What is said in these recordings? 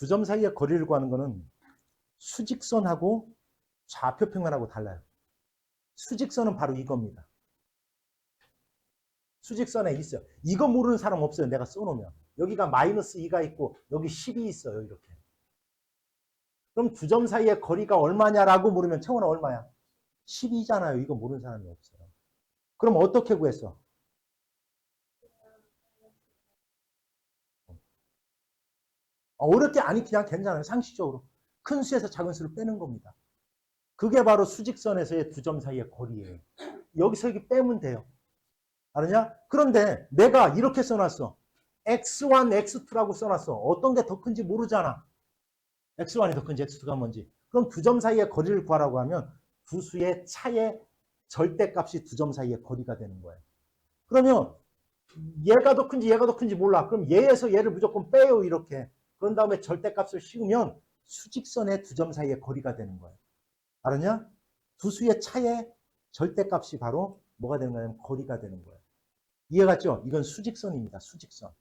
두 점 사이의 거리를 구하는 거는 수직선하고 좌표평면하고 달라요. 수직선은 바로 이겁니다. 수직선에 있어요. 이거 모르는 사람 없어요. 내가 써놓으면. 여기가 마이너스 2가 있고 여기 10이 있어요. 이렇게. 그럼 두 점 사이의 거리가 얼마냐라고 물으면 채원아 얼마야? 10이잖아요. 이거 모르는 사람이 없어요. 그럼 어떻게 구했어? 어렵게 아니 그냥 괜찮아요. 상식적으로. 큰 수에서 작은 수를 빼는 겁니다. 그게 바로 수직선에서의 두 점 사이의 거리예요. 여기서 이렇게 빼면 돼요. 알았냐? 그런데 내가 이렇게 써놨어. x1, x2라고 써놨어. 어떤 게 더 큰지 모르잖아. x1이 더 큰지 x2가 뭔지. 그럼 두 점 사이의 거리를 구하라고 하면 두 수의 차의 절대값이 두 점 사이의 거리가 되는 거예요. 그러면 얘가 더 큰지 얘가 더 큰지 몰라. 그럼 얘에서 얘를 무조건 빼요. 이렇게. 그런 다음에 절대값을 씌우면 수직선의 두 점 사이의 거리가 되는 거예요. 알았냐? 두 수의 차의 절대값이 바로 뭐가 되는 거냐면 거리가 되는 거예요. 이해갔죠? 이건 수직선입니다. 수직선.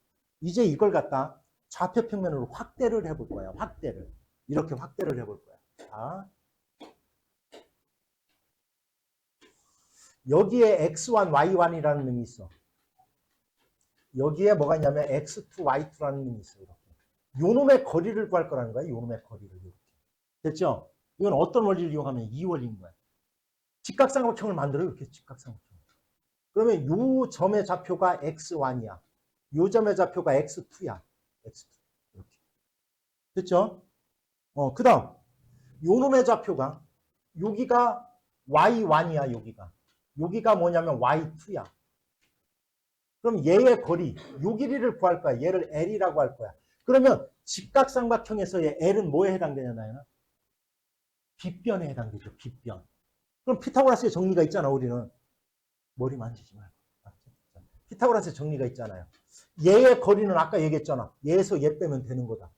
이제 이걸 갖다 좌표평면으로 확대를 해볼 거예요. 확대를. 이렇게 확대를 해볼 거예요. 자, 여기에 x1, y1이라는 놈이 있어. 여기에 뭐가 있냐면 x2, y2라는 놈이 있어. 이렇게. 요놈의 거리를 구할 거라는 거야. 요놈의 거리를. 이렇게. 됐죠? 이건 어떤 원리를 이용하면 이 원리인 거야. 직각삼각형을 만들어요. 이렇게 직각삼각형. 그러면 요 점의 좌표가 x1이야. 요 점의 좌표가 x2야. x2. 이렇게. 됐죠? 그 다음 요 놈의 좌표가 여기가 y1이야. 여기가 뭐냐면 y2야. 그럼 얘의 거리, 요 길이를 구할 거야. 얘를 L이라고 할 거야. 그러면 직각삼각형에서의 L은 뭐에 해당되냐, 나연아? 빗변에 해당되죠. 빗변. 그럼 피타고라스의 정리가 있잖아, 우리는. 머리 만지지 말고. 피타고라스의 정리가 있잖아요. 얘의 거리는 아까 얘기했잖아. 얘에서 얘 빼면 되는 거다.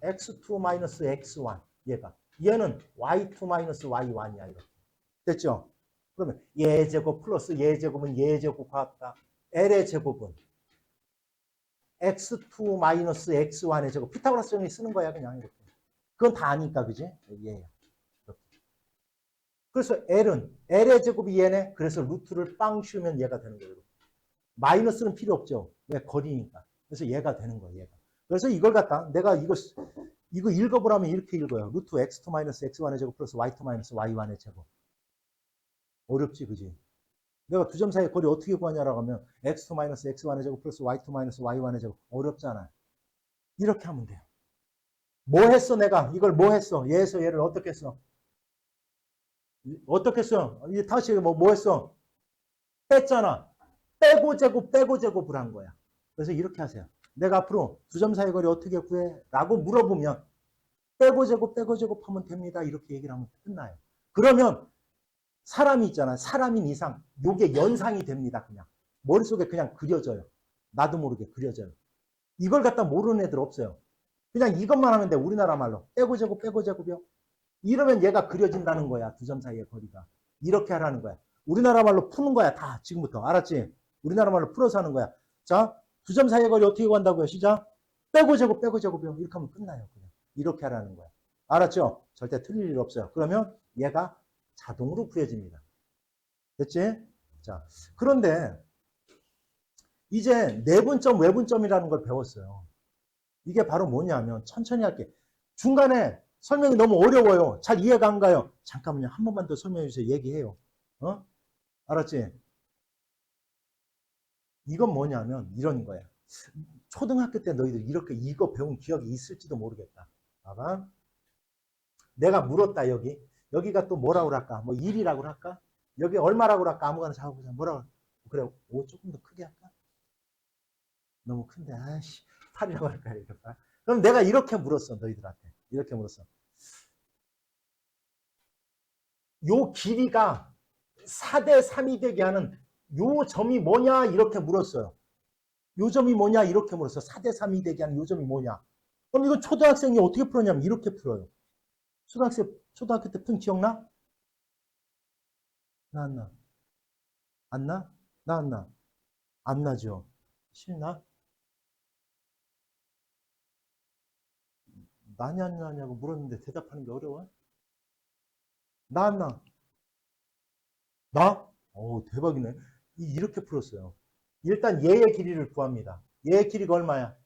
x2-x1 얘가. 얘는 y2-y1이야. 이렇게. 됐죠? 그러면 얘 제곱 플러스 얘 제곱은 얘 제곱 같다. L의 제곱은 x2-x1의 제곱. 피타고라스 정리 쓰는 거야 그냥 이렇게. 그건 다 아니까 그지? 얘야. 그래서 L의 제곱이 얘네. 그래서 루트를 빵 씌우면 얘가 되는 거예요. 마이너스는 필요 없죠. 왜? 거리니까. 그래서 얘가 되는 거예요. 얘가. 그래서 이걸 갖다 내가 이거 읽어보라면 이렇게 읽어요. 루트 x2-x1의 제곱 플러스 y2-y1의 제곱. 어렵지 그지? 내가 두 점 사이의 거리 어떻게 구하냐라고 하면 x2-x1의 제곱 플러스 y2-y1의 제곱. 어렵잖아요. 이렇게 하면 돼요. 뭐 했어 내가? 이걸 뭐 했어? 얘에서 얘를 어떻게 했어? 어떻게 했어? 다시 뭐 했어? 뺐잖아. 빼고 제곱을 한 거야. 그래서 이렇게 하세요. 내가 앞으로 두 점 사이 거리 어떻게 구해? 라고 물어보면 빼고 제곱 하면 됩니다. 이렇게 얘기를 하면 끝나요. 그러면 사람이 있잖아. 사람인 이상 요게 연상이 됩니다. 그냥. 머릿속에 그냥 그려져요. 나도 모르게 그려져요. 이걸 갖다 모르는 애들 없어요. 그냥 이것만 하면 돼. 우리나라 말로. 빼고 제곱이요. 이러면 얘가 그려진다는 거야. 두 점 사이의 거리가. 이렇게 하라는 거야. 우리나라 말로 푸는 거야. 다 지금부터. 알았지? 우리나라 말로 풀어서 하는 거야. 자, 두 점 사이의 거리 어떻게 구한다고요? 시작. 빼고 제곱이요. 이렇게 하면 끝나요. 그냥. 이렇게 하라는 거야. 알았죠? 절대 틀릴 일 없어요. 그러면 얘가 자동으로 구해집니다. 됐지? 자, 그런데 이제 내분점, 외분점이라는 걸 배웠어요. 이게 바로 뭐냐면 천천히 할게. 중간에 설명이 너무 어려워요. 잘 이해가 안 가요. 잠깐만요. 한 번만 더 설명해 주세요. 얘기해요. 알았지? 이건 뭐냐면 이런 거야. 초등학교 때 너희들 이렇게 이거 배운 기억이 있을지도 모르겠다. 봐봐. 내가 물었다 여기. 여기가 또 뭐라고 할까? 뭐 1이라고 할까? 여기 얼마라고 할까? 아무거나 잡아보자. 뭐라고? 그래. 조금 더 크게 할까? 너무 큰데. 아이씨. 8이라고 할까? 이렇게. 그럼 내가 이렇게 물었어. 너희들한테. 이렇게 물었어. 요 길이가 4대 3이 되게 하는 요 점이 뭐냐? 이렇게 물었어요. 요 점이 뭐냐? 이렇게 물었어. 4대 3이 되게 하는 요 점이 뭐냐? 그럼 이건 초등학생이 어떻게 풀었냐면 이렇게 풀어요. 초등학교 때 푼 기억나? 나 안 나? 안 나? 나 안 나? 안 나죠? 싫나? 나냐 안 나냐고 물었는데 대답하는 게 어려워? 나 안 나? 나? 오, 대박이네. 이렇게 풀었어요. 일단 얘의 길이를 구합니다. 얘의 길이가 얼마야?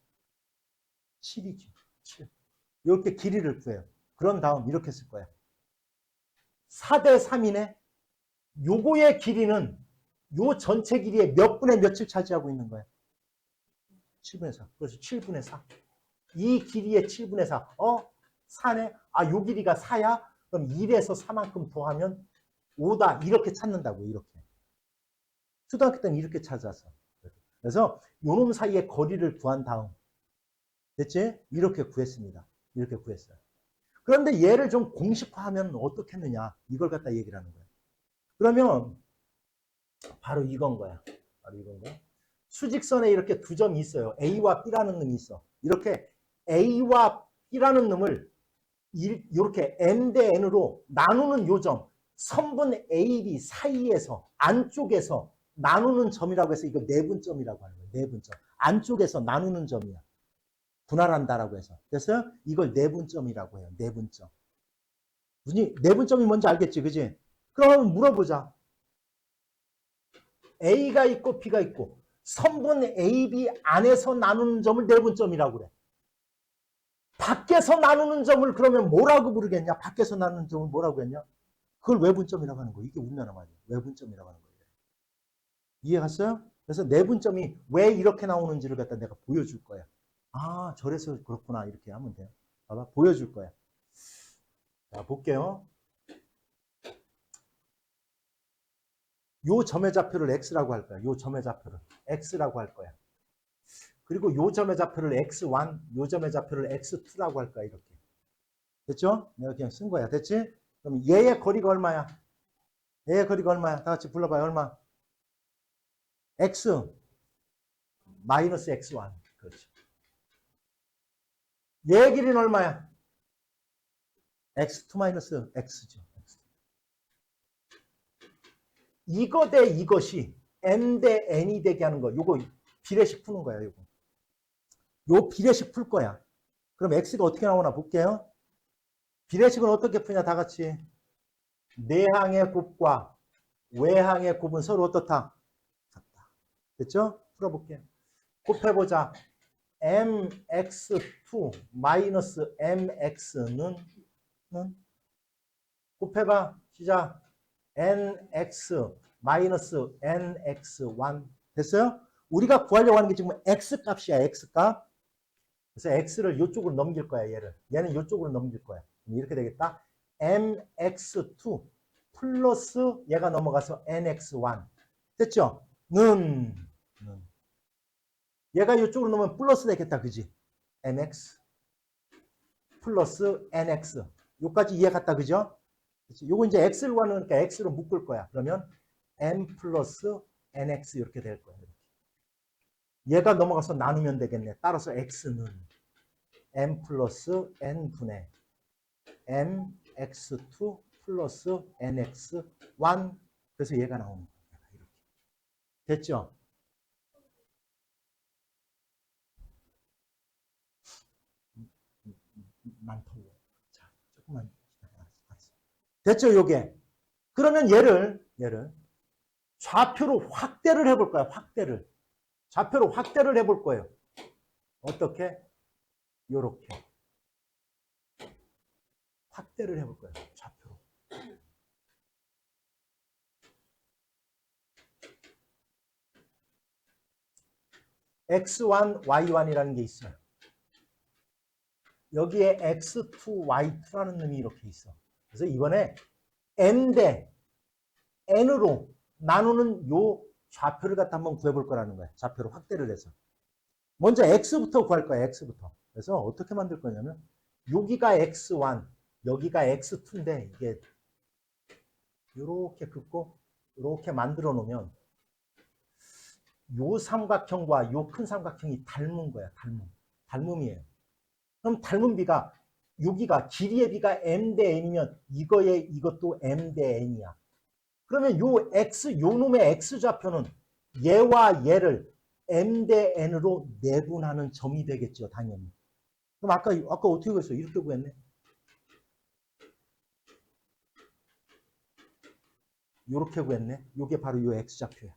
7이죠. 7. 이렇게 길이를 구해요. 그런 다음 이렇게 쓸 거야. 4대 3이네. 요거의 길이는 요 전체 길이의 몇 분의 몇을 차지하고 있는 거야? 7분의 4. 그래서 7분의 4. 이 길이의 7분의 4. 4네? 아, 요 길이가 4야? 그럼 1에서 4만큼 더하면 5다. 이렇게 찾는다고, 이렇게. 초등학교 때는 이렇게 찾았어. 그래서 요놈 사이의 거리를 구한 다음. 됐지? 이렇게 구했습니다. 이렇게 구했어요. 그런데 얘를 좀 공식화하면 어떻겠느냐. 이걸 갖다 얘기를 하는 거예요. 그러면 바로 이건 거야. 바로 이건 거야. 수직선에 이렇게 두 점이 있어요. A와 B라는 놈이 있어. 이렇게 A와 B라는 놈을 이렇게 M 대 N으로 나누는 요점, 선분 A, B 사이에서 안쪽에서 나누는 점이라고 해서 이거 내분점이라고 하는 거예요. 내분점. 안쪽에서 나누는 점이야. 분할한다라고 해서. 그래서 이걸 내분점이라고 해요. 내분점. 무슨 내분점이 뭔지 알겠지, 그지? 그럼 물어보자. A가 있고 B가 있고 선분 A, B 안에서 나누는 점을 내분점이라고 그래. 밖에서 나누는 점을 그러면 뭐라고 부르겠냐? 밖에서 나누는 점을 뭐라고 했냐? 그걸 외분점이라고 하는 거예요. 이게 우리나라 말이에요. 외분점이라고 하는 거예요. 이해갔어요? 그래서 내분점이 왜 이렇게 나오는지를 갖다 내가 보여줄 거야. 아, 저래서 그렇구나. 이렇게 하면 돼요. 봐봐, 보여줄 거야. 자, 볼게요. 요 점의 좌표를 x라고 할 거야. 요 점의 좌표를 x라고 할 거야. 그리고 요 점의 좌표를 x1, 요 점의 좌표를 x2라고 할 거야. 이렇게. 됐죠? 내가 그냥 쓴 거야. 됐지? 그럼 얘의 거리가 얼마야? 얘의 거리가 얼마야? 다 같이 불러봐요. 얼마? x 마이너스 x1. 그렇죠. 얘의 길이는 얼마야? x2 마이너스 x죠. 이거 대 이것이 m 대 n이 되게 하는 거. 요거 비례식 푸는 거야. 요거. 요 비례식 풀 거야. 그럼 x가 어떻게 나오나 볼게요. 비례식은 어떻게 푸냐 다 같이. 내항의 곱과 외항의 곱은 서로 어떻다? 같다. 됐죠? 풀어볼게요. 곱해보자. mx2 마이너스 mx는 곱해봐. 시작. nx 마이너스 nx1 됐어요? 우리가 구하려고 하는 게 지금 x값이야. x값. 그래서 x를 이쪽으로 넘길 거야. 얘는 이쪽으로 넘길 거야. 이렇게 되겠다. mx2 플러스 얘가 넘어가서 nx1 됐죠? 얘가 이쪽으로 넣으면 플러스 되겠다. 그지? mx 플러스 nx 요까지 이해 갔다. 그죠? 요거 이제 x를 구하니까 x로 묶을 거야. 그러면 m 플러스 nx 이렇게 될 거야. 이렇게. 얘가 넘어가서 나누면 되겠네. 따라서 x는 m 플러스 n분의 mx2 플러스 nx1 그래서 얘가 나오는 거야. 이렇게. 됐죠? 많다고. 자, 조금만 알았어. 됐죠, 요게? 그러면 얘를 좌표로 확대를 해볼 거야. 좌표로 확대를 해볼 거예요. 어떻게? 요렇게. 확대를 해볼 거예요. 좌표로. x1, y1이라는 게 있어요. 여기에 x2, y2라는 놈이 이렇게 있어. 그래서 이번에 n 대 n으로 나누는 요 좌표를 갖다 한번 구해볼 거라는 거야. 좌표를 확대를 해서. 먼저 x부터 구할 거야. x부터. 그래서 어떻게 만들 거냐면 여기가 x1, 여기가 x2인데 이게 이렇게 긋고 이렇게 만들어 놓으면 요 삼각형과 요 큰 삼각형이 닮은 거야. 닮음이에요. 그럼 닮은 비가 여기가 길이의 비가 m 대 n이면 이것도 m 대 n이야. 그러면 요 x 요 놈의 x 좌표는 얘와 얘를 m 대 n으로 내분하는 점이 되겠죠. 당연히. 그럼 아까 어떻게 구했어? 이렇게 구했네. 이렇게 구했네. 이게 바로 이 x좌표야.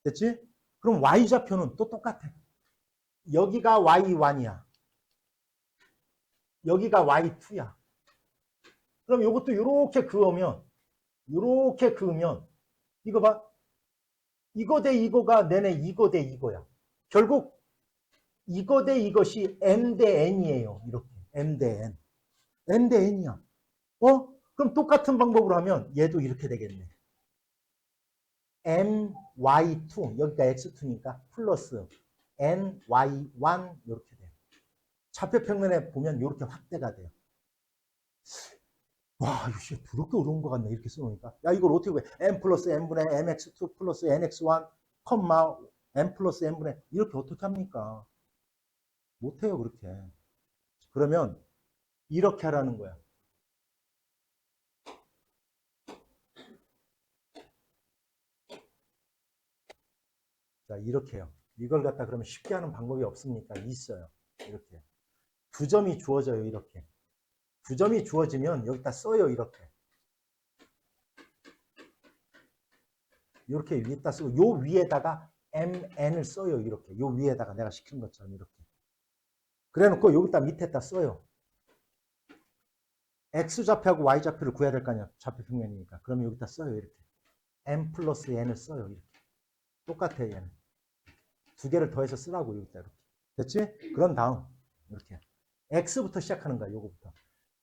됐지? 그럼 y좌표는 또 똑같아. 여기가 y1이야. 여기가 y2야. 그럼 이것도 이렇게 그으면 이거 봐. 이거 대 이거가 내내 이거 대 이거야. 결국 이거 대 이것이 m 대 n이에요. 이렇게 m 대 n. m 대 n이야. 그럼 똑같은 방법으로 하면 얘도 이렇게 되겠네. ny2 여기가 x2니까 플러스 ny1 이렇게 돼요. 좌표평면에 보면 이렇게 확대가 돼요. 와, 이거 더럽게 어려운 것 같네. 이렇게 써놓으니까. 야, 이걸 어떻게 구해? m 플러스 n분의 mx2 플러스 nx1, 컴마 m 플러스 n분의 이렇게 어떻게 합니까? 못해요, 그렇게. 그러면 이렇게 하라는 거야. 자, 이렇게 해요. 이걸 갖다 그러면 쉽게 하는 방법이 없습니까? 있어요. 이렇게. 2점이 주어져요, 이렇게. 2점이 주어지면 여기다 써요, 이렇게. 이렇게 위에다 쓰고, 요 위에다가 mn을 써요, 이렇게. 요 위에다가 내가 시킨 것처럼 이렇게. 그래 놓고 여기다 밑에다 써요. x좌표하고 y좌표를 구해야 될 거 아니야. 좌표 평면이니까. 그러면 여기다 써요, 이렇게. m 플러스 n을 써요, 이렇게. 똑같아, 얘는. 두 개를 더해서 쓰라고, 여기다 이렇게. 됐지? 그런 다음, 이렇게. x부터 시작하는 거야, 요거부터.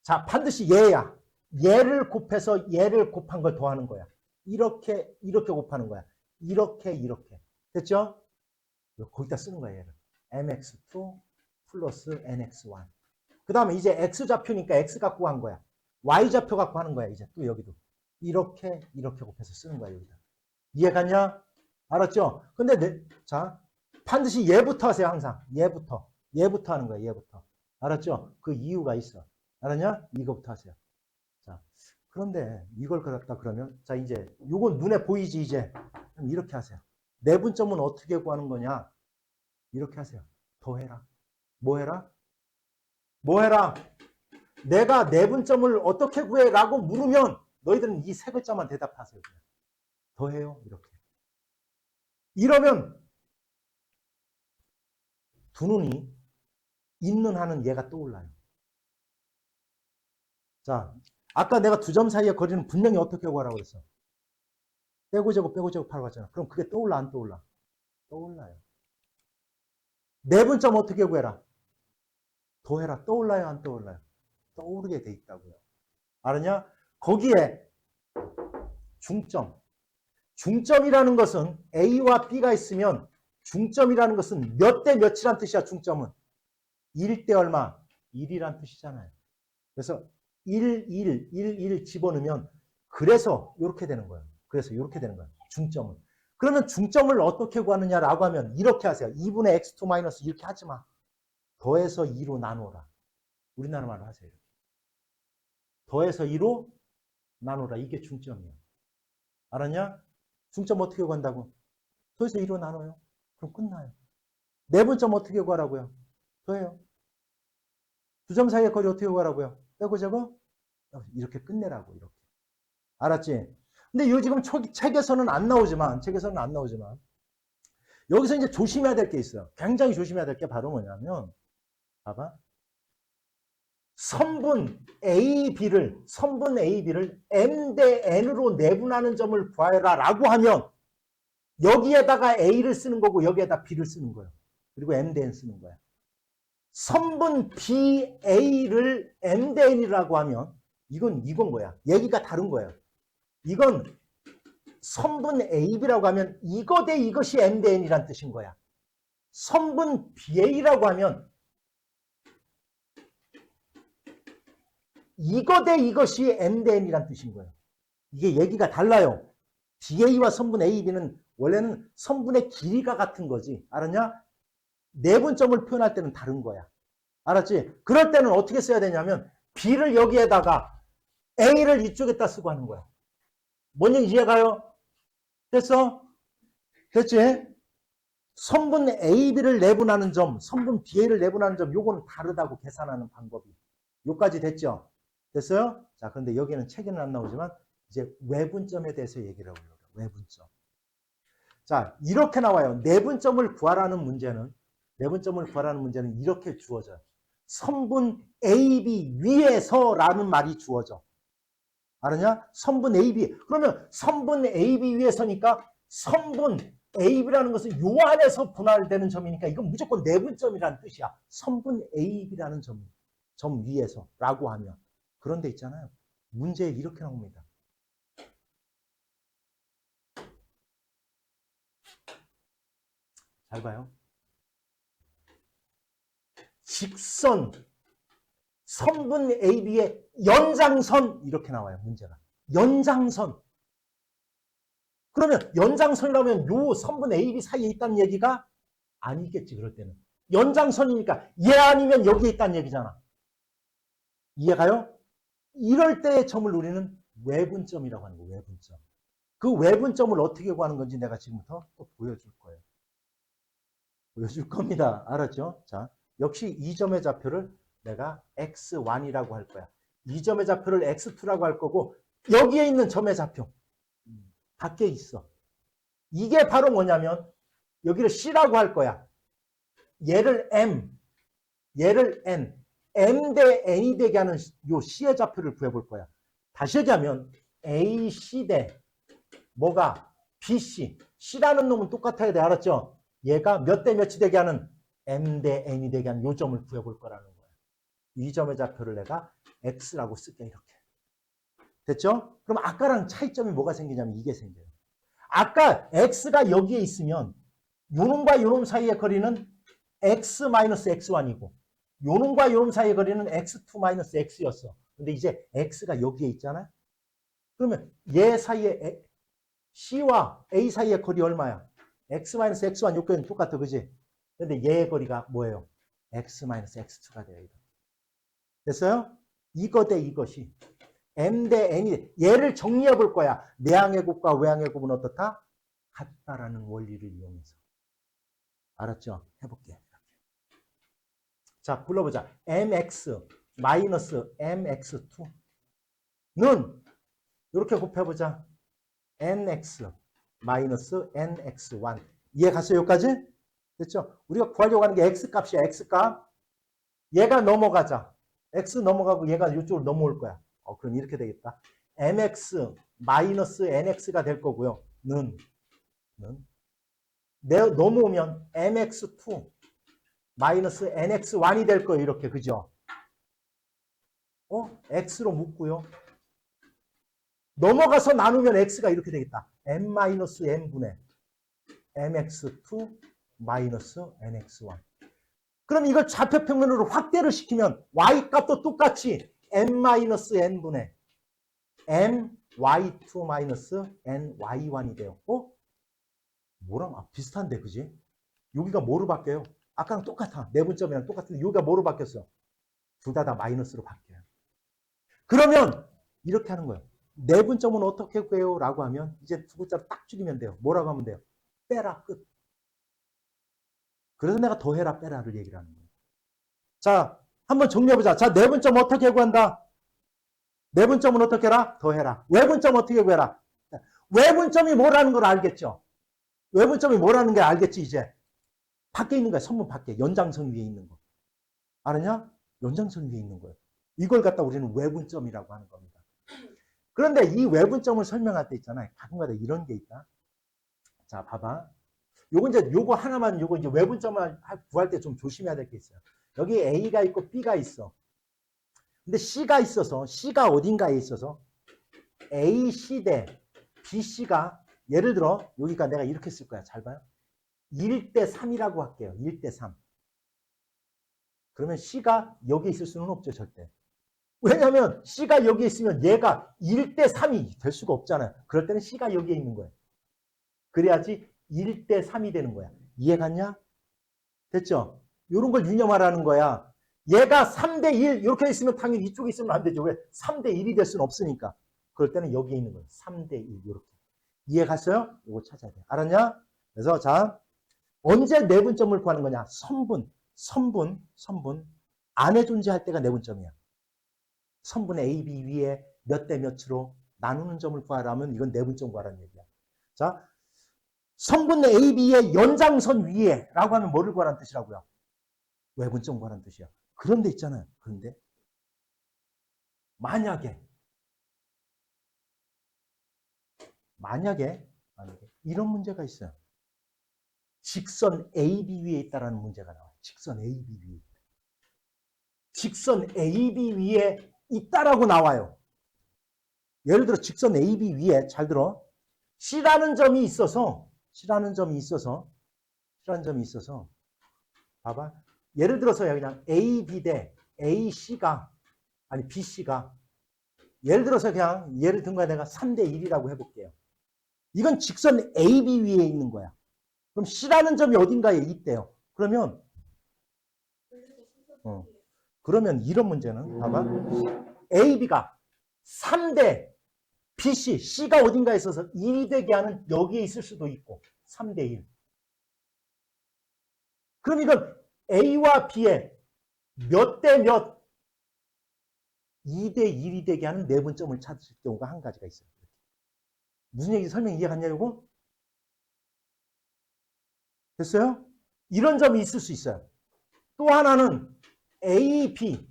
자, 반드시 얘야. 얘를 곱해서 얘를 곱한 걸 더하는 거야. 이렇게 곱하는 거야. 이렇게. 됐죠? 거기다 쓰는 거야, 얘를. mx2 플러스 nx1. 그 다음에 이제 x좌표니까 x 갖고 한 거야. y좌표 갖고 하는 거야, 이제 또 여기도. 이렇게 곱해서 쓰는 거야, 여기다. 이해갔냐? 알았죠? 근데, 자, 반드시 얘부터 하세요, 항상. 얘부터 하는 거야, 얘부터. 알았죠? 그 이유가 있어. 알았냐? 이거부터 하세요. 자, 그런데 이걸 갖다 그러면, 자, 이제, 요건 눈에 보이지, 이제. 그럼 이렇게 하세요. 내분점은 어떻게 구하는 거냐? 이렇게 하세요. 더해라. 뭐 해라? 내가 내분점을 어떻게 구해? 라고 물으면 너희들은 이 세 글자만 대답하세요. 그냥. 더해요. 이렇게. 이러면 두 눈이 있는 한은 얘가 떠올라요. 자, 아까 내가 두 점 사이의 거리는 분명히 어떻게 구하라고 그랬어? 빼고 제곱 하라고 했잖아. 그럼 그게 떠올라 안 떠올라? 떠올라요. 내분점 어떻게 구해라? 더해라. 떠올라요 안 떠올라요? 떠오르게 돼 있다고요. 알았냐? 거기에 중점이라는 것은 A와 B가 있으면 중점이라는 것은 몇 대 몇이란 뜻이야. 중점은 1대 얼마? 1이란 뜻이잖아요. 그래서 1 집어넣으면 그래서 이렇게 되는 거예요. 중점은. 그러면 중점을 어떻게 구하느냐라고 하면 이렇게 하세요. 2분의 x2 마이너스 이렇게 하지 마. 더해서 2로 나누어라. 우리나라 말로 하세요. 더해서 2로 나누어라. 이게 중점이에요. 알았냐? 중점 어떻게 구한다고? 더해서 2로 나눠요. 그럼 끝나요. 내분점 어떻게 구하라고요? 더해요. 두 점 사이의 거리 어떻게 구하라고요? 빼고 제곱? 이렇게 끝내라고. 이렇게. 알았지? 근데 이 지금 책에서는 안 나오지만 여기서 이제 조심해야 될 게 있어요. 굉장히 조심해야 될 게 바로 뭐냐면 봐봐. 선분 AB를 M 대 N으로 내분하는 점을 구하라 라고 하면 여기에다가 A를 쓰는 거고 여기에다 B를 쓰는 거예요. 그리고 M 대 N 쓰는 거야. 선분 BA를 M 대 N이라고 하면 이건 뭐야? 얘기가 다른 거예요. 이건 선분 AB라고 하면 이거 대 이것이 M 대 N이란 뜻인 거야. 선분 BA라고 하면 이거 대 이것이 M 대 N이란 뜻인 거예요. 이게 얘기가 달라요. BA와 선분 AB는 원래는 선분의 길이가 같은 거지. 알았냐? 내분점을 표현할 때는 다른 거야. 알았지? 그럴 때는 어떻게 써야 되냐면 B를 여기에다가 A를 이쪽에다 쓰고 하는 거야. 뭔 얘기 이해가요? 됐어? 됐지? 선분 AB를 내분하는 점, 선분 BA를 내분하는 점, 요거는 다르다고 계산하는 방법이. 요까지 됐죠? 됐어요? 자, 그런데 여기는 책에는 안 나오지만 이제 외분점에 대해서 얘기를 하고 있어요. 외분점. 자, 이렇게 나와요. 내분점을 구하라는 문제는 이렇게 주어져요. 선분 AB 위에서라는 말이 주어져. 알았냐? 선분 AB. 그러면 선분 AB 위에서니까 선분 AB라는 것은 요 안에서 분할되는 점이니까 이건 무조건 내분점이라는 뜻이야. 선분 AB라는 점 위에서 라고 하면. 그런데 있잖아요. 문제에 이렇게 나옵니다. 잘 봐요. 직선 선분 AB의 연장선 이렇게 나와요. 문제가. 연장선. 그러면 연장선이라면 요 선분 AB 사이에 있다는 얘기가 아니겠지. 그럴 때는. 연장선이니까 얘 아니면 여기에 있다는 얘기잖아. 이해가요? 이럴 때의 점을 우리는 외분점이라고 하는 거예요. 외분점. 그 외분점을 어떻게 구하는 건지 내가 지금부터 또 보여줄 거예요. 보여줄 겁니다. 알았죠? 자, 역시 이 점의 좌표를 내가 x1이라고 할 거야. 이 점의 좌표를 x2라고 할 거고 여기에 있는 점의 좌표 밖에 있어. 이게 바로 뭐냐면 여기를 C라고 할 거야. 얘를 M, 얘를 N, M 대 N이 되게 하는 요 C의 좌표를 구해볼 거야. 다시 얘기하면 AC 대 뭐가 BC, C라는 놈은 똑같아야 돼. 알았죠? 얘가 몇 대 몇이 되게 하는 M 대 N이 되게 하는 요 점을 구해볼 거라는 거야. 이 점의 좌표를 내가 X라고 쓸게. 이렇게. 됐죠? 그럼 아까랑 차이점이 뭐가 생기냐면 이게 생겨요. 아까 X가 여기에 있으면 요놈과 요놈 사이의 거리는 X-X1이고 요놈과 요놈 사이의 거리는 X2-X였어. 근데 이제 X가 여기에 있잖아요. 그러면 얘 사이에 C와 A 사이의 거리 얼마야? X-X1 요거는 똑같아. 그지? 근데 얘의 거리가 뭐예요? X-X2가 돼요. 됐어요? 이거 대 이것이 M 대 N이 얘를 정리해 볼 거야. 내항의 곱과 외항의 곱은 어떻다? 같다라는 원리를 이용해서. 알았죠? 해볼게. 자, 불러보자. mx 마이너스 mx2는 이렇게 곱해보자. nx 마이너스 nx1. 이해 갔어요? 여기까지? 됐죠? 우리가 구하려고 하는 게 x값이야. x값. 얘가 넘어가자. x 넘어가고 얘가 이쪽으로 넘어올 거야. 그럼 이렇게 되겠다. mx 마이너스 nx가 될 거고요. 는 넘어오면 mx2 마이너스 nx1이 될 거예요. 이렇게. 그죠? x로 묶고요. 넘어가서 나누면 x가 이렇게 되겠다. m-n분의 mx2 마이너스 nx1. 그럼 이걸 좌표평면으로 확대를 시키면 y값도 똑같이 m-n분의 my2 마이너스 ny1이 돼요. 뭐랑 비슷한데, 그지? 여기가 뭐로 바뀌어요? 아까랑 똑같아. 내분점이랑 똑같은데 여기가 뭐로 바뀌었어? 둘 다 마이너스로 바뀌어요. 그러면 이렇게 하는 거예요. 내분점은 어떻게 구해요? 라고 하면 이제 두 글자로 딱 줄이면 돼요. 뭐라고 하면 돼요? 빼라, 끝. 그래서 내가 더해라, 빼라를 얘기를 하는 거예요. 자, 한번 정리해보자. 자, 내분점 어떻게 구한다? 내분점은 어떻게 해라? 더해라. 외분점 어떻게 구해라? 외분점이 뭐라는 걸 알겠죠? 외분점이 뭐라는 게 알겠지, 이제? 밖에 있는 거야. 선분 밖에. 연장선 위에 있는 거. 알았냐? 연장선 위에 있는 거예요. 이걸 갖다 우리는 외분점이라고 하는 겁니다. 그런데 이 외분점을 설명할 때 있잖아요. 가끔가다 이런 게 있다. 자, 봐봐. 요거 하나만, 요거 이제 외분점을 구할 때 좀 조심해야 될 게 있어요. 여기 A가 있고 B가 있어. 근데 C가 있어서, C가 어딘가에 있어서 AC 대 BC가 예를 들어, 여기가 내가 이렇게 쓸 거야. 잘 봐요. 1대 3이라고 할게요. 1대 3. 그러면 C가 여기 있을 수는 없죠, 절대. 왜냐하면 C가 여기 있으면 얘가 1대 3이 될 수가 없잖아요. 그럴 때는 C가 여기에 있는 거예요. 그래야지 1대 3이 되는 거야. 이해 갔냐? 됐죠? 이런 걸 유념하라는 거야. 얘가 3대 1 이렇게 있으면 당연히 이쪽에 있으면 안 되죠. 왜? 3대 1이 될 수는 없으니까. 그럴 때는 여기에 있는 거예요. 3대 1 이렇게. 이해 갔어요? 이거 찾아야 돼. 알았냐? 그래서 자, 언제 내분점을 구하는 거냐? 선분 안에 존재할 때가 내분점이야. 선분 A, B 위에 몇 대 몇으로 나누는 점을 구하라면 이건 내분점 구하라는 얘기야. 자, 선분 A, B의 연장선 위에 라고 하면 뭐를 구하라는 뜻이라고요? 외분점 구하라는 뜻이야. 그런데 있잖아요. 그런데 만약에 이런 문제가 있어요. 직선 AB 위에 있다라는 문제가 나와요. 직선 AB 위에. 직선 AB 위에 있다라고 나와요. 예를 들어 직선 AB 위에 잘 들어. C라는 점이 있어서 봐봐. 예를 들어서 그냥 AB 대 AC가 아니 BC가 예를 들어서 그냥 예를 든 거야 내가 3대 1이라고 해볼게요. 이건 직선 AB 위에 있는 거야. 그럼 C라는 점이 어딘가에 있대요. 그러면 이런 문제는 봐봐. AB가 3대 BC, C가 어딘가에 있어서 1이 되게 하는 여기에 있을 수도 있고 3대 1. 그럼 이건 A와 B의 몇 대 몇 2대 1이 되게 하는 내분점을 찾을 경우가 한 가지가 있어요. 무슨 얘기 설명 이해갔냐고? 됐어요? 이런 점이 있을 수 있어요. 또 하나는 A, B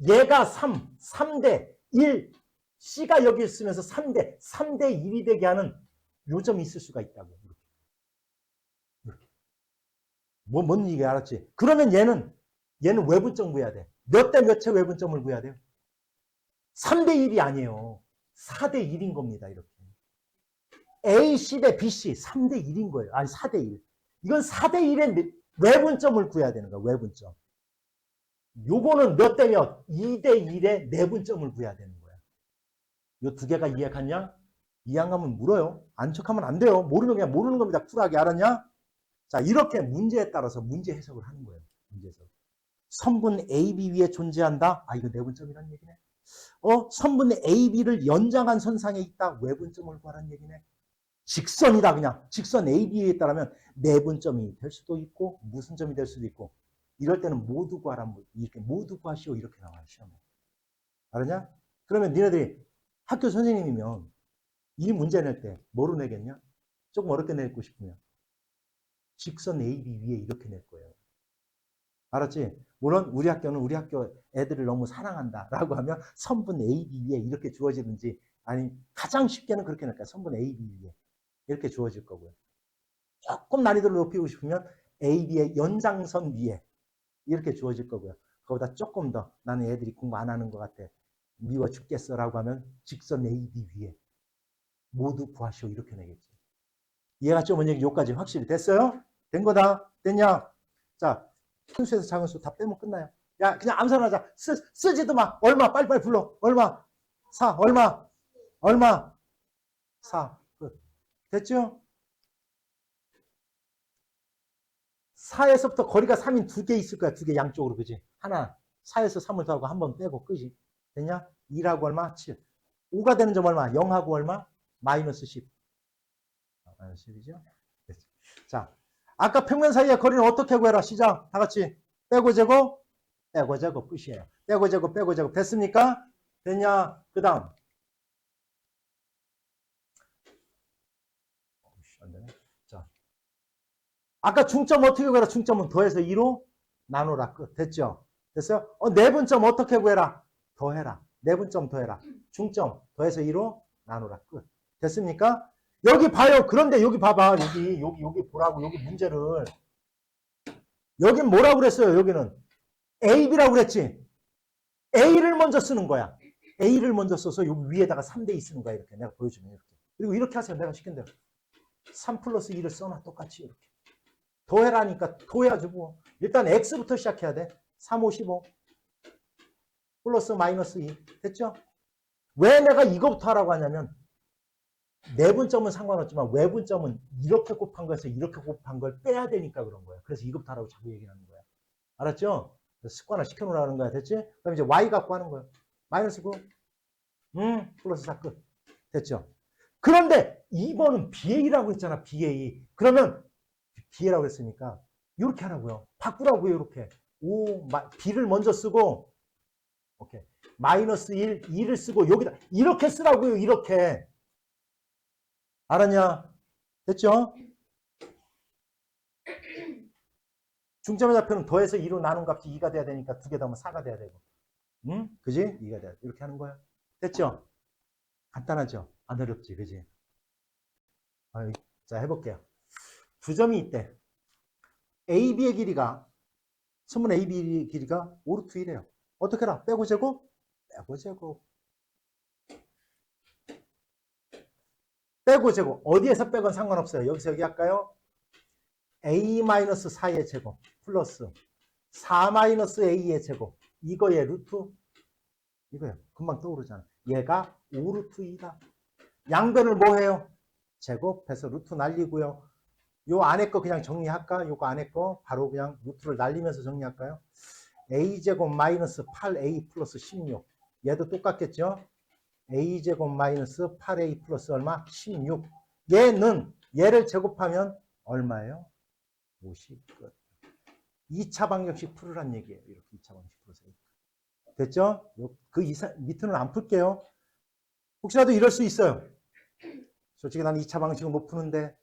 얘가 3대 1 C가 여기 있으면서 3대 1이 되게 하는 요점이 있을 수가 있다고. 이렇게. 뭔 얘기 알았지? 그러면 얘는 외분점 구해야 돼. 몇 대 몇의 외분점을 구해야 돼요? 3대 1이 아니에요. 4대 1인 겁니다. 이렇게. AC 대 BC 3대 1인 거예요. 아니 4대 1. 이건 4대 1의 외분점을 구해야 되는 거야. 외분점. 요거는 몇 대 몇? 2대 1의 내분점을 구해야 되는 거야. 요 두 개가 이해 갔냐? 이해 안 가면 물어요. 안 척하면 안 돼요. 모르면 그냥 모르는 겁니다. 쿨하게 알았냐? 자, 이렇게 문제에 따라서 문제 해석을 하는 거예요. 문제 해석. 선분 AB 위에 존재한다? 아, 이거 내분점이라는 얘기네. 선분 AB를 연장한 선상에 있다? 외분점을 구하라는 얘기네. 직선이다 그냥. 직선 AB에 있다라면 내분점이 될 수도 있고 무슨 점이 될 수도 있고 이럴 때는 모두 구하라. 이렇게 모두 구하시오 이렇게 나와요. 시험에. 알았냐? 그러면 니네들이 학교 선생님이면 이 문제 낼 때 뭐로 내겠냐? 조금 어렵게 내고 싶으면 직선 AB 위에 이렇게 낼 거예요. 알았지? 물론 우리 학교는 우리 학교 애들을 너무 사랑한다라고 하면 선분 AB 위에 이렇게 주어지든지 아니 가장 쉽게는 그렇게 낼 거야. 선분 AB 위에 이렇게 주어질 거고요. 조금 난이도를 높이고 싶으면 AB의 연장선 위에 이렇게 주어질 거고요. 그거보다 조금 더 나는 애들이 공부 안 하는 것 같아. 미워 죽겠어라고 하면 직선 AB 위에 모두 구하시오 이렇게 내겠지. 이해가 좀 뭔 얘기 여기까지 확실히 됐어요? 된 거다? 됐냐? 자, 큰 수에서 작은 수 다 빼면 끝나요. 야, 그냥 암산하자. 쓰지도 마. 얼마? 빨리빨리 불러. 얼마? 4. 얼마? 4. 끝. 됐죠? 4에서부터 거리가 3인 두 개 있을 거야. 두 개 양쪽으로. 그지? 하나. 4에서 3을 더하고 한 번 빼고 끝이. 됐냐? 2하고 얼마? 7. 5가 되는 점 얼마? 0하고 얼마? 마이너스 10. 마이너스 10이죠? 자, 아까 평면 사이의 거리는 어떻게 구해라? 시작. 다 같이. 빼고 제곱, 빼고 제곱 끝이에요. 빼고 제곱, 빼고 제곱. 됐습니까? 됐냐? 그 다음. 안 되네. 자. 아까 중점 어떻게 구해라? 중점은 더해서 2로 나누라. 끝. 됐죠? 됐어요? 내분점 어떻게 구해라? 더해라. 내분점 더해라. 중점 더해서 2로 나누라. 끝. 됐습니까? 여기 봐요. 그런데 여기 봐봐. 여기 보라고. 여기 문제를. 여긴 뭐라고 그랬어요? 여기는 AB라고 그랬지. A를 먼저 쓰는 거야. A를 먼저 써서 여기 위에다가 3대2 쓰는 거야. 이렇게 내가 보여주면 이렇게. 그리고 이렇게 하세요. 내가 시킨 대로. 3 플러스 2를 써놔. 똑같이 이렇게. 더해라니까 더해야지 뭐. 일단 X부터 시작해야 돼. 3, 5, 15. 플러스 마이너스 2. 됐죠? 왜 내가 이거부터 하라고 하냐면 내분점은 상관없지만 외분점은 이렇게 곱한 거에서 이렇게 곱한 걸 빼야 되니까 그런 거야. 그래서 이거부터 하라고 자꾸 얘기하는 거야. 알았죠? 습관을 시켜놓으라는 거야. 됐지? 그럼 이제 y 갖고 하는 거야. 마이너스 9. 플러스 4 끝. 됐죠? 그런데 2번은 BA라고 했잖아. BA. 그러면 B라고 했으니까 이렇게 하라고요. 바꾸라고요. 이렇게. B를 먼저 쓰고 오케이. 마이너스 1, 2를 쓰고 여기다 이렇게 쓰라고요. 이렇게. 알았냐? 됐죠? 중점의 좌표는 더해서 2로 나눈 값이 2가 돼야 되니까 두 개 더하면 4가 돼야 되고. 응? 그지? 2가 돼야 돼. 이렇게 하는 거야. 됐죠? 간단하죠? 안 어렵지? 그지? 자, 해볼게요. 두 점이 있대. AB의 길이가, 선분 AB의 길이가 5루트 1이에요. 어떻게 해라? 빼고 제곱? 빼고 제곱. 빼고 제곱. 어디에서 빼건 상관없어요. 여기서 여기 할까요? A-4의 제곱 플러스 4-A의 제곱. 이거의 루트 이거예요. 금방 떠오르잖아. 얘가 5루트 2다. 양변을 뭐 해요? 제곱해서 루트 날리고요. 요 안에 거 그냥 정리할까? 요거 안에 거 바로 그냥 루트를 날리면서 정리할까요? a제곱 마이너스 8a 플러스 16. 얘도 똑같겠죠? a제곱 마이너스 8a 플러스 얼마? 16. 얘를 제곱하면 얼마예요? 50. 끝. 2차 방정식 풀으란 얘기예요. 이렇게 2차 방정식 풀으세요. 됐죠? 그 밑에는 안 풀게요. 혹시라도 이럴 수 있어요. 솔직히 나는 2차 방정식을 못 푸는데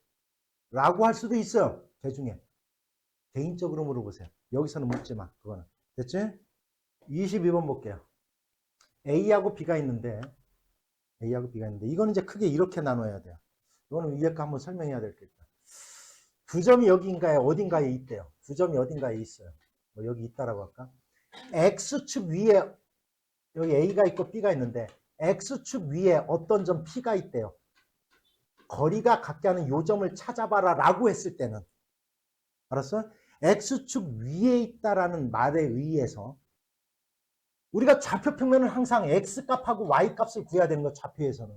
라고 할 수도 있어요. 대중에. 개인적으로 물어보세요. 여기서는 묻지 마. 그거는. 됐지? 22번 볼게요. A하고 B가 있는데 이거는 이제 크게 이렇게 나눠야 돼요. 이거는 위에 거 한번 설명해야 되겠다. 두 점이 여기인가에 어딘가에 있대요. 두 점이 어딘가에 있어요. 뭐 여기 있다라고 할까? X축 위에 여기 A가 있고 B가 있는데 X축 위에 어떤 점 P가 있대요. 거리가 같게 하는 요 점을 찾아봐라 라고 했을 때는 알았어? X축 위에 있다라는 말에 의해서 우리가 좌표평면은 항상 X값하고 Y값을 구해야 되는 거 좌표에서는.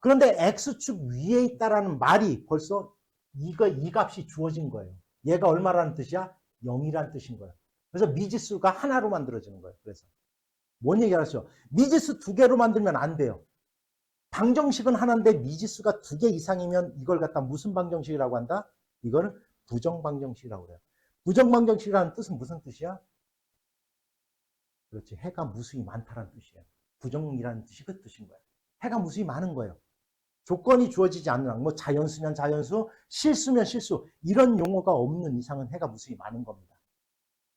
그런데 X축 위에 있다라는 말이 벌써 이 값이 주어진 거예요. 얘가 얼마라는 뜻이야? 0이라는 뜻인 거예요. 그래서 미지수가 하나로 만들어지는 거예요. 그래서 뭔 얘기 알았죠? 미지수 두 개로 만들면 안 돼요. 방정식은 하나인데 미지수가 두 개 이상이면 이걸 갖다 무슨 방정식이라고 한다? 이거는 부정방정식이라고 그래요. 부정방정식이라는 뜻은 무슨 뜻이야? 그렇지. 해가 무수히 많다는 뜻이에요. 부정이라는 뜻이 그 뜻인 거예요. 해가 무수히 많은 거예요. 조건이 주어지지 않는 뭐 자연수면 자연수, 실수면 실수 이런 용어가 없는 이상은 해가 무수히 많은 겁니다.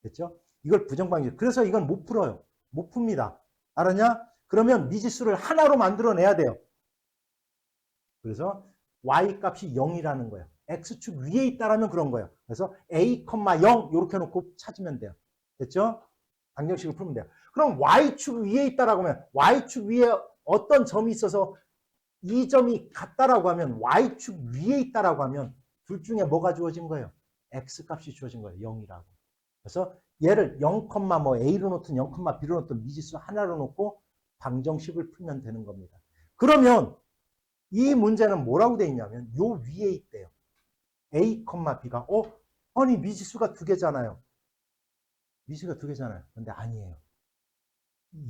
됐죠? 이걸 부정방정식. 그래서 이건 못 풀어요. 못 풉니다. 알았냐? 그러면 미지수를 하나로 만들어내야 돼요. 그래서 y값이 0이라는 거예요. x축 위에 있다라면 그런 거예요. 그래서 a, 0 이렇게 놓고 찾으면 돼요. 됐죠? 방정식을 풀면 돼요. 그럼 y축 위에 있다라고 하면 y축 위에 어떤 점이 있어서 이 점이 같다라고 하면 y축 위에 있다라고 하면 둘 중에 뭐가 주어진 거예요? x값이 주어진 거예요. 0이라고. 그래서 얘를 0, 뭐 a로 놓든 0, b로 놓든 미지수 하나로 놓고 방정식을 풀면 되는 겁니다. 그러면 이 문제는 뭐라고 돼 있냐면 요 위에 있대요. a, b가 아니 미지수가 두 개잖아요. 미지수가 두 개잖아요. 근데 아니에요.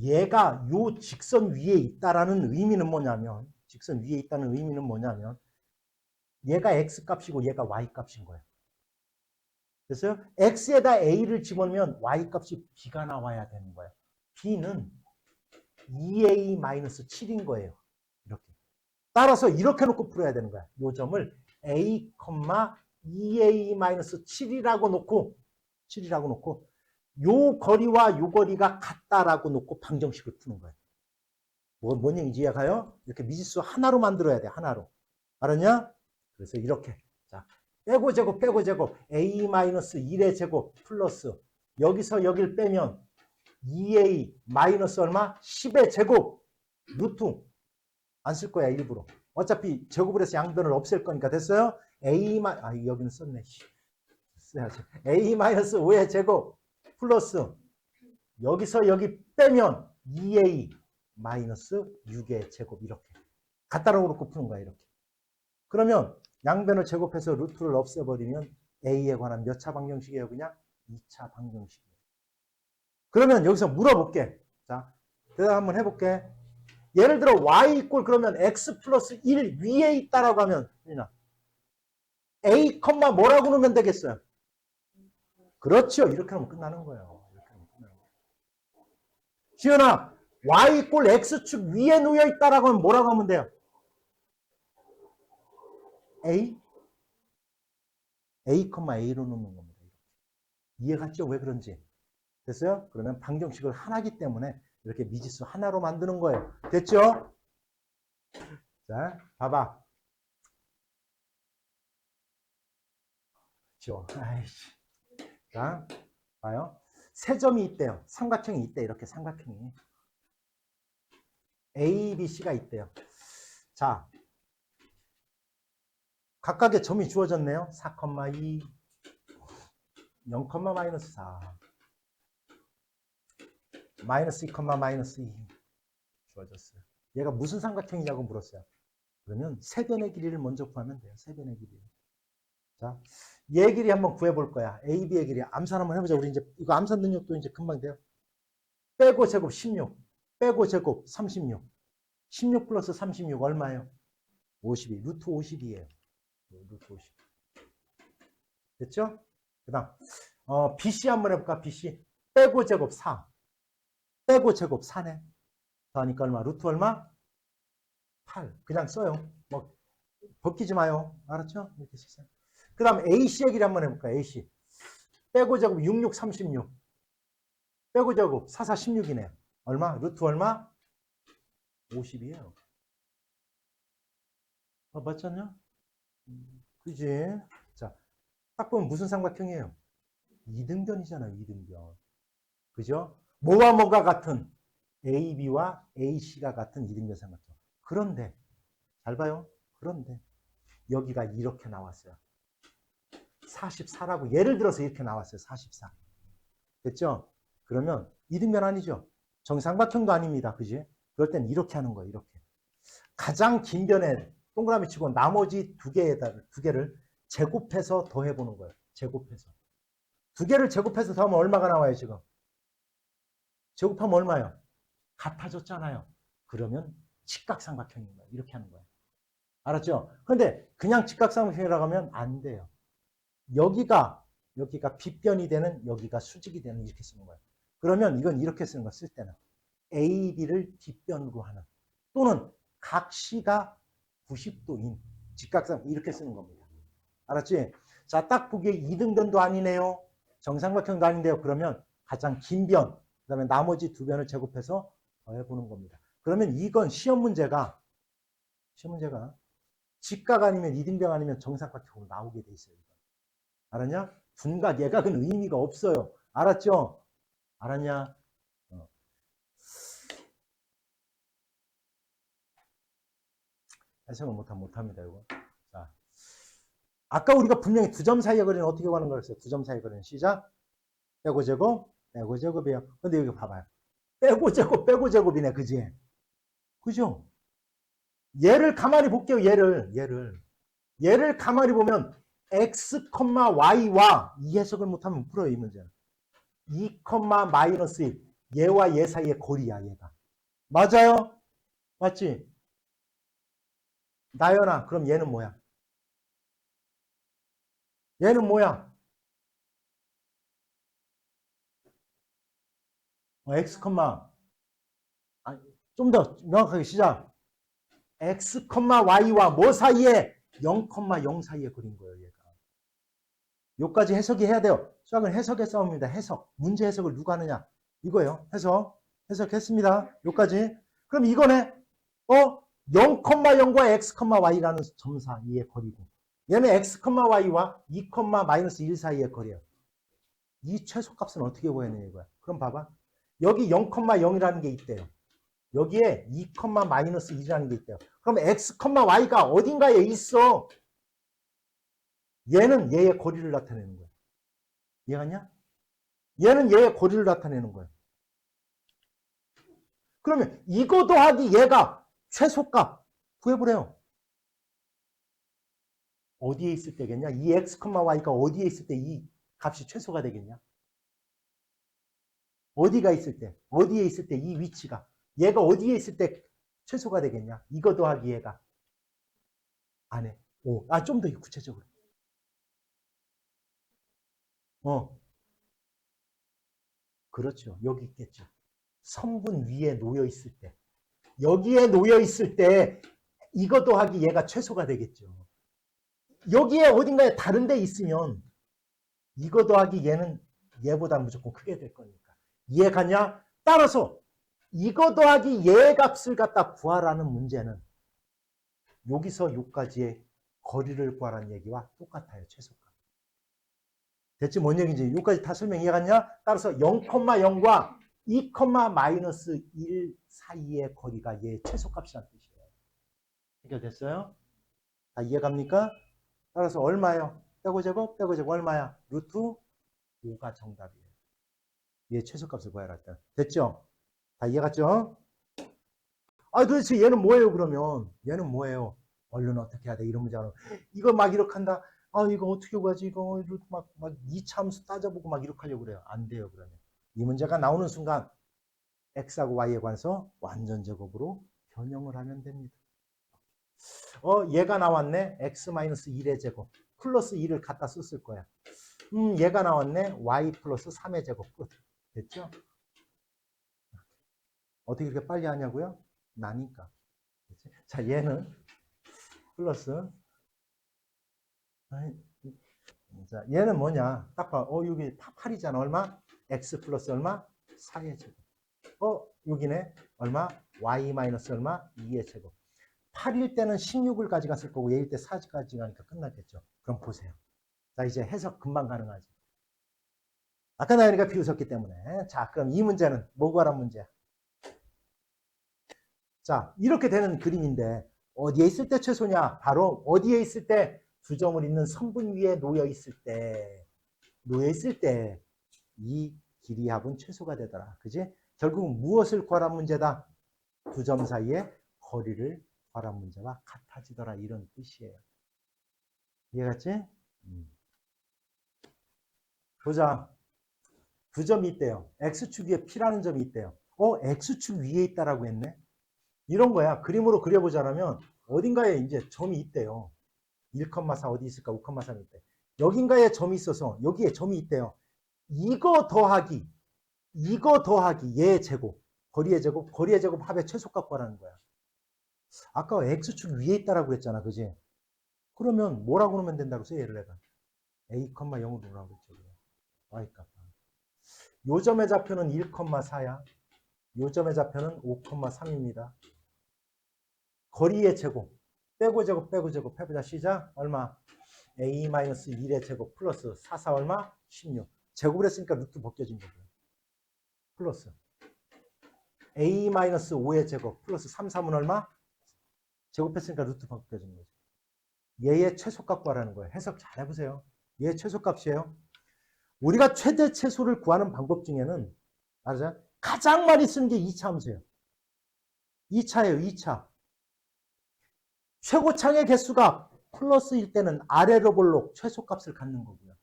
얘가 요 직선 위에 있다라는 의미는 뭐냐면 직선 위에 있다는 의미는 뭐냐면 얘가 x값이고 얘가 y값인 거예요. 그래서 x에다 a를 집어넣으면 y값이 b가 나와야 되는 거예요. b는 2a-7인 거예요. 이렇게. 따라서 이렇게 놓고 풀어야 되는 거야. 요 점을 a, 2a-7이라고 놓고 요 거리와 요 거리가 같다라고 놓고 방정식을 푸는 거예요. 뭔 얘기인지 이해가요? 이렇게 미지수 하나로 만들어야 돼. 하나로. 알았냐? 그래서 이렇게. 자, 빼고 제곱 a-1의 제곱 플러스 여기서 여기를 빼면 2a 마이너스 얼마? 10의 제곱 루트 안 쓸 거야 일부러. 어차피 제곱을 해서 양변을 없앨 거니까 됐어요? 여기는 썼네. 써야지. a-5의 제곱 플러스 여기서 여기 빼면 2a 마이너스 6의 제곱 이렇게. 갖다로 놓고 푸는 거야 이렇게. 그러면 양변을 제곱해서 루트를 없애버리면 a에 관한 몇 차 방정식이에요? 그냥 2차 방정식이에요. 그러면 여기서 물어볼게. 자, 대답 한번 해볼게. 예를 들어 y 이꼴 그러면 x 플러스 1 위에 있다라고 하면 A, 뭐라고 넣으면 되겠어요? 그렇죠. 이렇게 하면 끝나는 거예요. 이렇게 하면 끝나는 거예요. 지은아, y 꼴 x축 위에 놓여 있다라고 하면 뭐라고 하면 돼요? A? A로 놓는 겁니다. 이해갔죠? 왜 그런지. 됐어요? 그러면 방정식을 하나기 때문에 이렇게 미지수 하나로 만드는 거예요. 됐죠? 자, 봐봐. 아이씨. 자, 봐요. 세 점이 있대요. 삼각형이 있대. 이렇게 삼각형이. A, B, C가 있대요. 자, 각각의 점이 주어졌네요. 4,2, 0, 마이너스 4, 마이너스 2, 마이너스 2 주어졌어요. 얘가 무슨 삼각형이냐고 물었어요. 그러면 세변의 길이를 먼저 구하면 돼요. 세변의 길이. 자, 얘 길이 한번 구해볼 거야. A, B의 길이. 암산 한번 해보자. 우리 이제 이거 암산 능력도 이제 금방 돼요. 빼고 제곱 16, 빼고 제곱 36. 16 플러스 36 얼마예요? 52. 루트 52예요. 루트 52. 됐죠? 그 다음 BC 한번 해볼까? BC. 빼고 제곱 4. 빼고 제곱 4네. 더하니까 얼마? 루트 얼마? 8. 그냥 써요. 뭐 벗기지 마요. 알았죠? 이렇게 쓰세요. 그 다음 AC의 길이 한번 해볼까? AC. 빼고 제곱 66, 36. 빼고 제곱 44, 16이네. 얼마? 루트 얼마? 50이에요. 맞지 않냐? 그지? 자, 딱 보면 무슨 삼각형이에요? 이등변이잖아요. 이등변. 그죠? 뭐와 뭐가 같은? AB와 AC가 같은 이등변 삼각형. 그런데 잘 봐요. 그런데 여기가 이렇게 나왔어요. 44라고 예를 들어서 이렇게 나왔어요. 44. 됐죠? 그러면 이등변 아니죠? 정삼각형도 아닙니다. 그지? 그럴 땐 이렇게 하는 거예요. 이렇게. 가장 긴 변에 동그라미 치고 나머지 두 개를 제곱해서 더해보는 거예요. 제곱해서. 두 개를 제곱해서 더하면 얼마가 나와요, 지금? 제곱하면 얼마예요? 같아졌잖아요. 그러면 직각삼각형인 거예요. 이렇게 하는 거예요. 알았죠? 그런데 그냥 직각삼각형이라고 하면 안 돼요. 여기가 빗변이 되는, 여기가 수직이 되는, 이렇게 쓰는 거예요. 그러면 이건 이렇게 쓰는 거 쓸 때는 A, B를 빗변으로 하는, 또는 각시가 90도인 직각삼각형 이렇게 쓰는 겁니다. 알았지? 자, 딱 보기에 이등변도 아니네요. 정삼각형도 아닌데요. 그러면 가장 긴 변, 그 다음에 나머지 두 변을 제곱해서 더해보는 겁니다. 그러면 이건 시험 문제가 직각 아니면 이등변 아니면 정삼각형으로 나오게 돼 있어요. 알았냐? 분각, 예각은 의미가 없어요. 알았죠? 알았냐? 해석을 못합니다, 이거. 자, 아까 우리가 분명히 두 점 사이의 거리는 어떻게 구하는 거였어요? 두 점 사이의 거리는 시작. 빼고 제곱, 빼고 제곱이에요. 근데 여기 봐봐요. 빼고 제곱, 빼고 제곱이네, 그지? 그죠? 얘를 가만히 볼게요, 얘를 가만히 보면 x, y와 이 해석을 못하면 풀어요, 이 문제는. 2, 마이너스 1. 얘와 얘 사이의 거리야, 얘가. 맞아요? 맞지? 나연아, 그럼 얘는 뭐야? 얘는 뭐야? x, 좀 더 명확하게 시작. x, y와 뭐 사이에? 0, 0 사이에 그린 거예요, 얘가. 요까지 해석이 해야 돼요. 수학은 해석의 싸움입니다. 해석. 문제 해석을 누가 하느냐? 이거예요. 해석했습니다. 요까지. 그럼 이거네. 0, 0과 x, y라는 점 사이의 거리고. 얘는 x, y와 2, 마이너스 1 사이의 거리예요. 이 최소값은 어떻게 구해내냐 이거야. 그럼 봐봐. 여기 0, 0이라는 게 있대요. 여기에 2, 마이너스 1이라는 게 있대요. 그럼 x, y가 어딘가에 있어. 얘는 얘의 거리를 나타내는 거야. 이해갔냐? 얘는 얘의 거리를 나타내는 거야. 그러면 이거 더하기 얘가 최소값 구해보래요. 어디에 있을 때겠냐? 이 x, y가 어디에 있을 때 이 값이 최소가 되겠냐? 어디가 있을 때? 어디에 있을 때 이 위치가? 얘가 어디에 있을 때 최소가 되겠냐? 이거 더하기 얘가. 안 해. 좀 더 구체적으로. 그렇죠. 여기 있겠죠. 선분 위에 놓여 있을 때. 여기에 놓여 있을 때 이거 더하기 얘가 최소가 되겠죠. 여기에 어딘가에 다른 데 있으면 이거 더하기 얘는 얘보다 무조건 크게 될 거니까. 이해가냐? 따라서 이거 더하기 얘 값을 갖다 구하라는 문제는 여기서 여기까지의 거리를 구하라는 얘기와 똑같아요. 최소값. 대체 뭔 얘기인지 여기까지 다 설명 이해갔냐? 따라서 0,0과 2, 마이너스 1 사이의 거리가 얘의 최소값이라는 뜻이에요. 해결됐어요? 다 이해갑니까? 따라서 얼마예요? 빼고 제곱, 빼고 제곱 얼마야? 루트 5가 정답이에요. 얘 최소값을 구해라 했다. 됐죠? 다 이해갔죠? 아, 도대체 얘는 뭐예요, 그러면? 얘는 뭐예요? 얼른 어떻게 해야 돼? 이런 문제는. 이거 막 이렇게 한다. 아, 이거 어떻게 구하지? 이거 막 2차 함수 따져보고 막 이렇게 하려고 그래요. 안 돼요, 그러면. 이 문제가 나오는 순간 x하고 y에 관해서 완전 제곱으로 변형을 하면 됩니다. 얘가 나왔네. x-1의 제곱. 플러스 2를 갖다 썼을 거야. 얘가 나왔네. y 플러스 3의 제곱. 끝. 됐죠? 어떻게 이렇게 빨리 하냐고요? 나니까. 그치? 자, 얘는 플러스. 자, 얘는 뭐냐? 딱 봐. 여기 8이잖아. 얼마? x 플러스 얼마? 4의 제곱. 여기네. 얼마? y 마이너스 얼마? 2의 제곱. 8일 때는 16을 가져갔을 거고 얘일 때 4를 가져가니까 끝났겠죠. 그럼 보세요. 자, 이제 해석 금방 가능하지. 아까 나연이가 비웃었기 때문에. 자, 그럼 이 문제는 뭐 구하란 문제야? 자, 이렇게 되는 그림인데 어디에 있을 때 최소냐? 바로 어디에 있을 때 두 점을 있는 선분 위에 놓여 있을 때 이 길이합은 최소가 되더라. 그지? 결국 무엇을 구하란 문제다? 두 점 사이의 거리를 구하란 문제와 같아지더라. 이런 뜻이에요. 이해갔지? 보자. 두 점이 있대요. X축 위에 P라는 점이 있대요. X축 위에 있다라고 했네. 이런 거야. 그림으로 그려보자면 어딘가에 이제 점이 있대요. 1,4 어디 있을까? 5,3 있대. 여긴가에 점이 있어서 여기에 점이 있대요. 이거 더하기 얘의 제곱, 거리의 제곱 합의 최소값 구하라는 거야. 아까 X축 위에 있다라고 했잖아. 그지? 그러면 뭐라고 놓으면 된다고 써요? 얘를 내가. A, 0으로 놓으라고 했죠. Y값. 요 점의 좌표는 1,4야. 요 점의 좌표는 5,3입니다. 거리의 제곱. 빼고 제곱, 빼고 제곱. 해보자. 시작. 얼마? A-1의 제곱 플러스 4, 4 얼마? 16. 제곱을 했으니까 루트 벗겨진 거고요. 플러스 A-5의 제곱 플러스 3, 3은 얼마? 제곱했으니까 루트 벗겨진 거죠. 얘의 최소값 구하라는 거예요. 해석 잘 해보세요. 얘의 최소값이에요. 우리가 최대 최소를 구하는 방법 중에는 알죠? 가장 많이 쓰는 게 2차 함수예요. 2차예요. 2차. 최고창의 개수가 플러스일 때는 아래로 볼록 최소값을 갖는 거고요.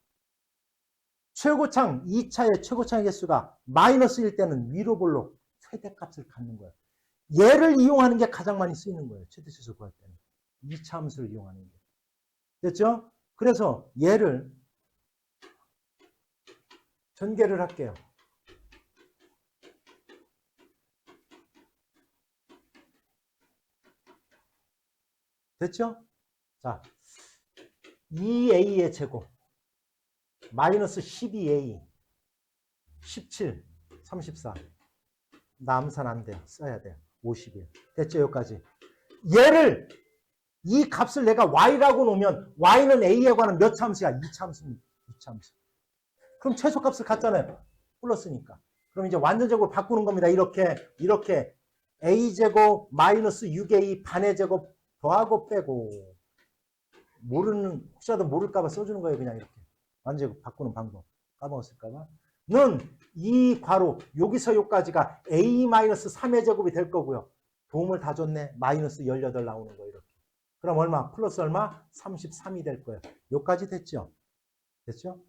최고창 2차의 최고창의 개수가 마이너스일 때는 위로 볼록 최대값을 갖는 거예요. 얘를 이용하는 게 가장 많이 쓰이는 거예요. 최대 최소 구할 때는. 2차 함수를 이용하는 게. 됐죠? 그래서 얘를 전개를 할게요. 됐죠? 자, 2a의 제곱 마이너스 12a 17 34 남산 안 돼요. 써야 돼요. 51 됐죠? 여기까지. 얘를 이 값을 내가 y라고 놓으면 y는 a에 관한 몇 차 함수야? 2차 함수입니다. 2차 함수. 그럼 최소값을 갖잖아요. 플러스니까. 그럼 이제 완전적으로 바꾸는 겁니다. 이렇게 a제곱 마이너스 6a 반의 제곱 더하고 빼고 혹시라도 모를까봐 써주는 거예요. 그냥 이렇게. 완전 바꾸는 방법. 까먹었을까봐. 는 이 괄호 여기서 여기까지가 a-3의 제곱이 될 거고요. 도움을 다 줬네. 마이너스 18 나오는 거 이렇게. 그럼 얼마? 플러스 얼마? 33이 될 거예요. 여기까지 됐죠? 됐죠?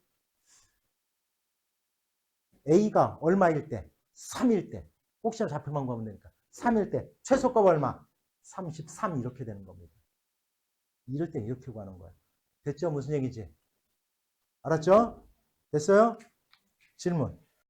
a가 얼마일 때? 3일 때. 혹시나 좌표만 구하면 되니까. 3일 때. 최소값 얼마? 33 이렇게 되는 겁니다. 이럴 땐 이렇게 구하는 거예요. 됐죠? 무슨 얘기지? 알았죠? 됐어요? 질문.